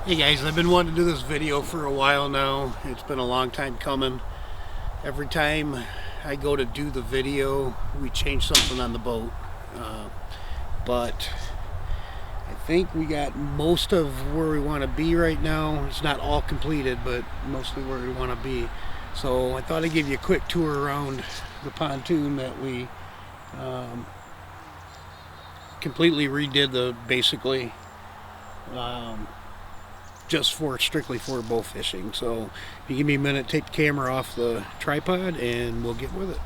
Hey guys, I've been wanting to do this video for a while now. It's been a long time coming. Every time I go to do the video, we change something on the boat. But I think we got most of where we want to be right now. It's not all completed, but mostly where we want to be. So I thought I'd give you a quick tour around the pontoon that we completely redid basically. Just strictly for bow fishing. So if you give me a minute, take the camera off the tripod and we'll get with it.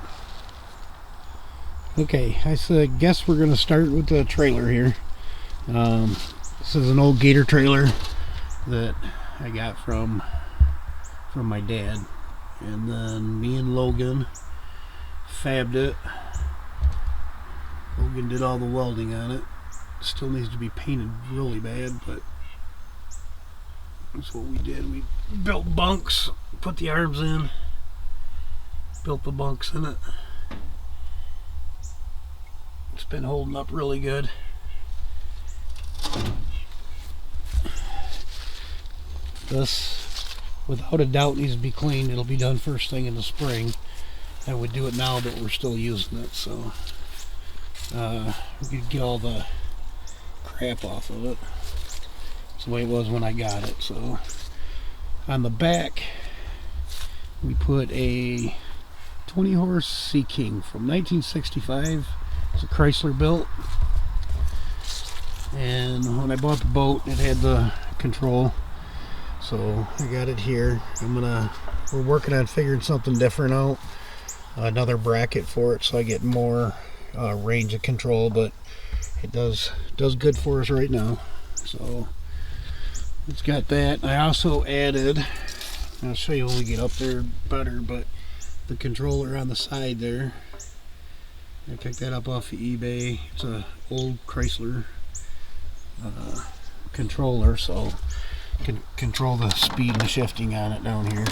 Okay, I guess we're gonna start with the trailer here. This is an old Gator trailer that I got from my dad, and then me and Logan fabbed it. Logan did all the welding on it. Still needs to be painted really bad, but that's what we did. We built bunks, put the arms in, built the bunks in it. It's been holding up really good. This, without a doubt, needs to be cleaned. It'll be done first thing in the spring. I would do it now, but we're still using it, so we could get all the crap off of it. It's the way it was when I got it. So on the back we put a 20 horse Sea King from 1965. It's a Chrysler built, and when I bought the boat it had the control, so I got it here. We're working on figuring something different out, another bracket for it so I get more range of control, but it does good for us right now. So it's got that. I also added, I'll show you when we get up there better, but the controller on the side there, I picked that up off of eBay. It's a old Chrysler controller, so you can control the speed and the shifting on it down here.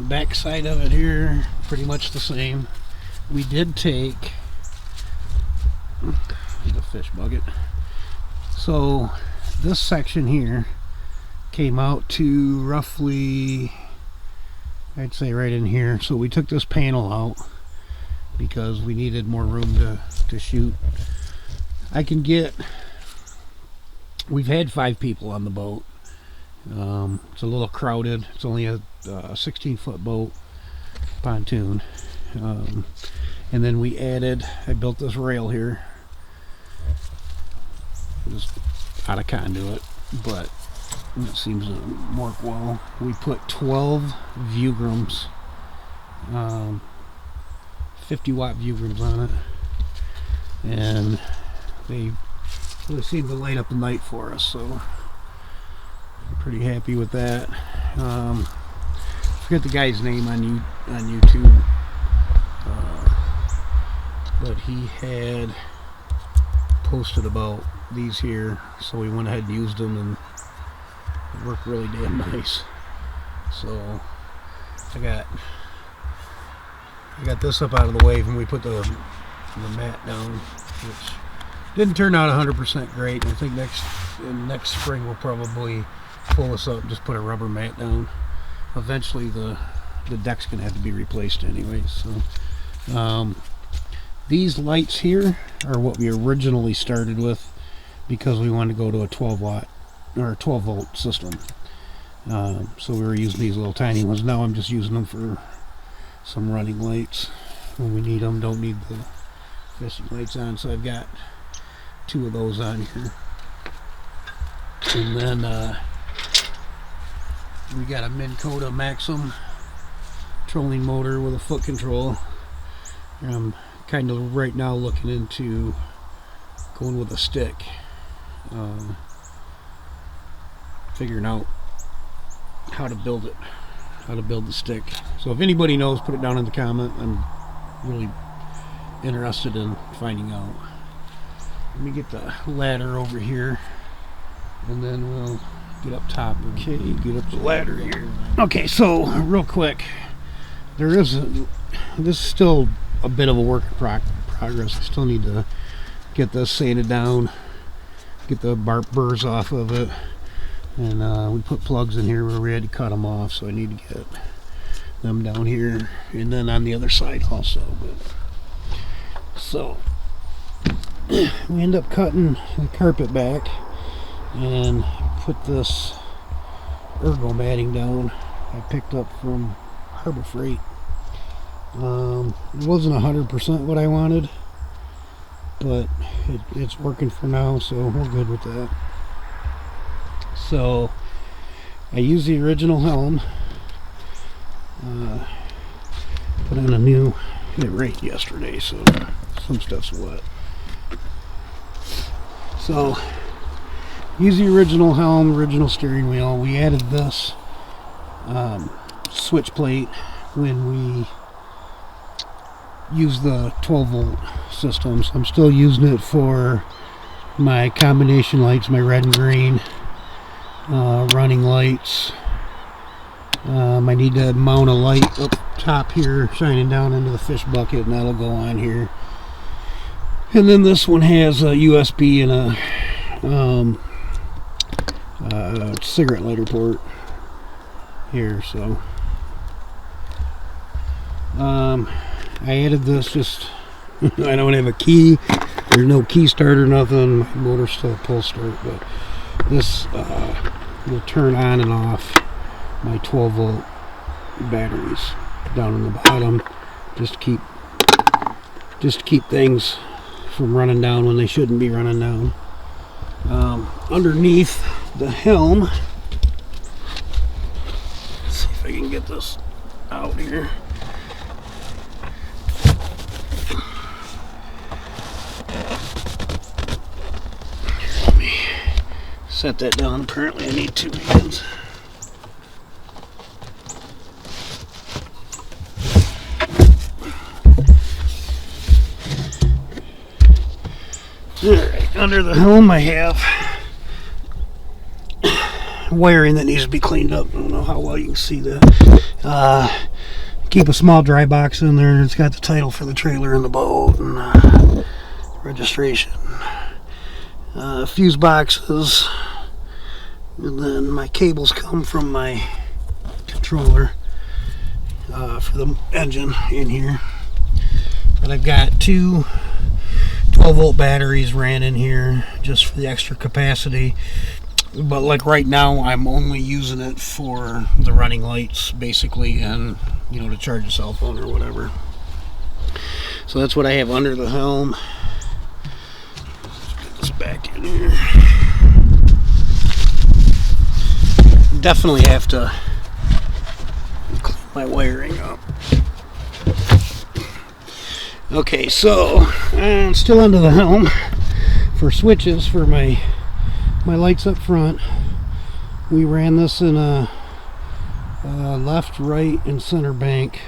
Back side of it here, pretty much the same. We did take the fish bucket. So this section here came out to roughly, I'd say right in here. So we took this panel out because we needed more room to shoot. We've had 5 people on the boat. It's a little crowded. It's only a 16-foot boat pontoon. And then I built this rail here. Just out of conduit, but it seems to work well. We put 12 viewgrams, 50-watt viewgrams on it, and they really seem to light up the night for us, so I'm pretty happy with that. I forget the guy's name on YouTube, but he had posted about these here, so we went ahead and used them, and it worked really damn nice. So I got this up out of the way when we put the mat down, which didn't turn out 100% great. I think next spring we'll probably pull this up and just put a rubber mat down. Eventually the deck's gonna have to be replaced anyway. So these lights here are what we originally started with, because we wanted to go to a 12-watt or a 12-volt system. So we were using these little tiny ones. Now I'm just using them for some running lights when we need them. Don't need the fishing lights on. So I've got 2 of those on here. And then we got a Minn Kota Maxim trolling motor with a foot control. I'm kind of right now looking into going with a stick, figuring out how to build the stick. So if anybody knows, put it down in the comment. I'm really interested in finding out. Let me get the ladder over here, and then we'll get up top. Okay, get up the ladder here. Okay, so real quick, this is still a bit of a work in progress. I still need to get this sanded down, get the bark burrs off of it. And we put plugs in here where we had to cut them off, so I need to get them down here and then on the other side also. So we end up cutting the carpet back and put this ergo matting down I picked up from Harbor Freight. It wasn't 100% what I wanted, but it's working for now, so we're good with that. So I used the original helm, put on a new, it rained yesterday, so some stuff's wet. So use the original helm, original steering wheel. We added this switch plate when we used the 12 volt system. So I'm still using it for my combination lights, my red and green running lights. I need to mount a light up top here shining down into the fish bucket, and that'll go on here. And then this one has a USB and a cigarette lighter port here. So I added this, just I don't have a key, there's no key start or nothing, my motor's still pull start, but this will turn on and off my 12 volt batteries down in the bottom, just to keep things from running down when they shouldn't be running down. Underneath the helm, let's see if I can get this out here. Let me set that down. Apparently I need 2 hands. Alright, under the helm I have wiring that needs to be cleaned up. I don't know how well you can see that. Keep a small dry box in there, and it's got the title for the trailer and the boat and registration. Fuse boxes, and then my cables come from my controller for the engine in here. But I've got 2 12 volt batteries ran in here just for the extra capacity, but like right now I'm only using it for the running lights basically, and you know, to charge a cell phone or whatever. So that's what I have under the helm. Let's get this back in here. Definitely have to clean my wiring up. Okay, so still under the helm for switches for my lights up front. We ran this in a left, right, and center bank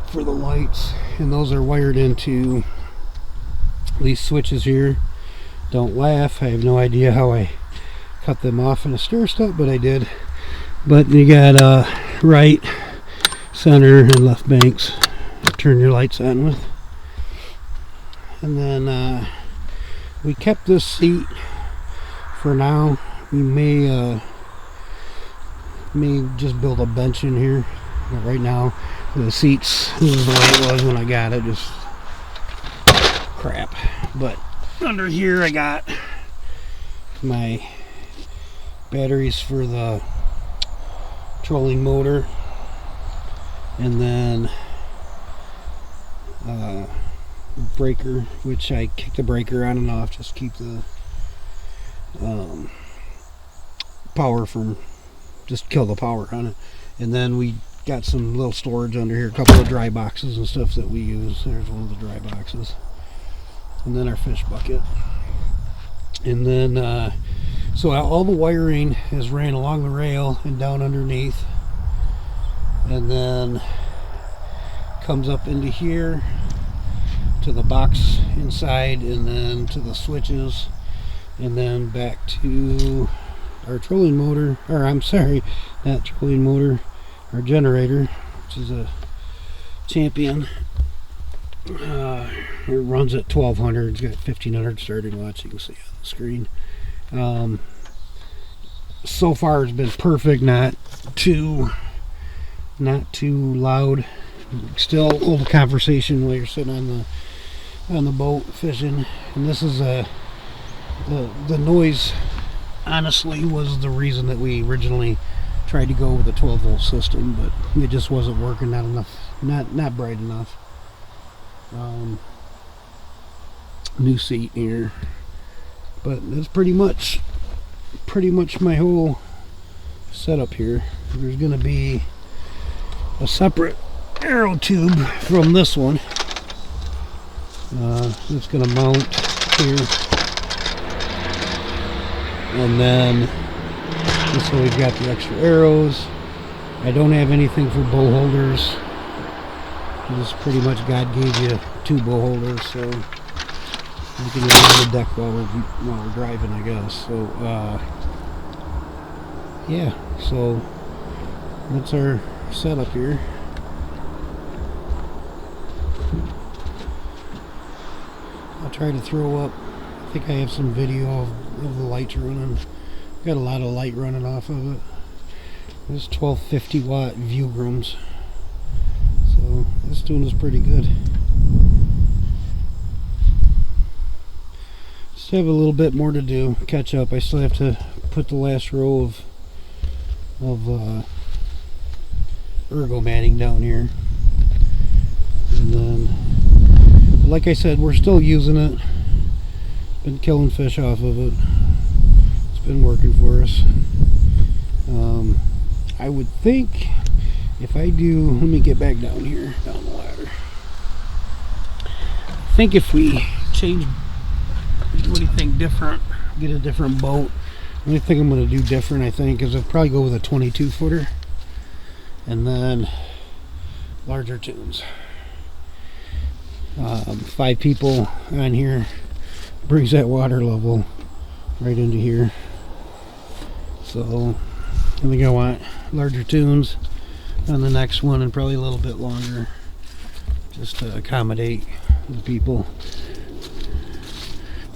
for the lights, and those are wired into these switches here. Don't laugh, I have no idea how I cut them off in a stair step, but I did. But you got right, center, and left banks to turn your lights on with. And then we kept this seat for now. We may just build a bench in here, but right now the seats, this is the way it was when I got it, just crap. But under here I got my batteries for the trolling motor, and then breaker, which I kick the breaker on and off, just keep the power from, just kill the power on it. And then we got some little storage under here, a couple of dry boxes and stuff that we use. There's one of the dry boxes, and then our fish bucket. And then so all the wiring is ran along the rail and down underneath, and then comes up into here to the box inside, and then to the switches, and then back to our trolling motor, or I'm sorry, not trolling motor, our generator, which is a Champion. It runs at 1200. It's got 1500 starting watts, you can see on screen. So far it's been perfect, not too loud. Still hold a conversation while you're sitting on the boat fishing. And this is the noise honestly was the reason that we originally tried to go with a 12-volt system, but it just wasn't working, not enough, not bright enough. New seat here, but that's pretty much my whole setup here. There's going to be a separate arrow tube from this one. It's going to mount here, and then so we've got the extra arrows. I don't have anything for bow holders. This pretty much God gave you 2 bow holders, so you can use the deck while we're driving, I guess. So yeah, so that's our setup here. I'll try to throw up, I think I have some video of the lights running. Got a lot of light running off of it. This 1250 watt view rooms, so this tune is pretty good. Still have a little bit more to do, catch up. I still have to put the last row of ergo matting down here, and then, like I said, we're still using it. Been killing fish off of it. It's been working for us. I would think if I do, let me get back down here, down the ladder. I think if we change, what do you think, different, get a different boat. The only thing I'm going to do different, I think, is I'll probably go with a 22 footer and then larger tunes. 5 people on here brings that water level right into here. So I think I want larger tunes on the next one, and probably a little bit longer, just to accommodate the people.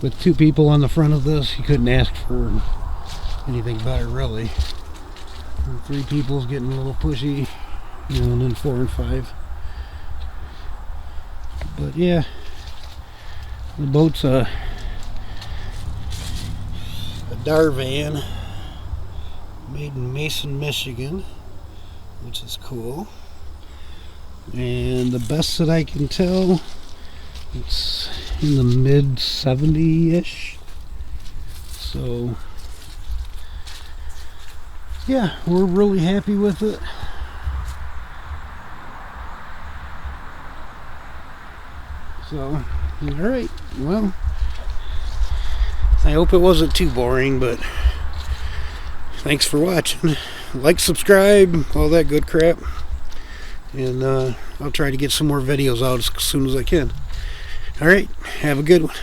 With 2 people on the front of this, you couldn't ask for anything better, really. And 3 people's getting a little pushy, you know, and then 4 and 5. But yeah, the boat's a Darvan, made in Mason, Michigan, which is cool. And the best that I can tell, it's in the mid 70-ish. So yeah, we're really happy with it. So, alright, well, I hope it wasn't too boring, but thanks for watching. Like, subscribe, all that good crap. And I'll try to get some more videos out as soon as I can. Alright, have a good one.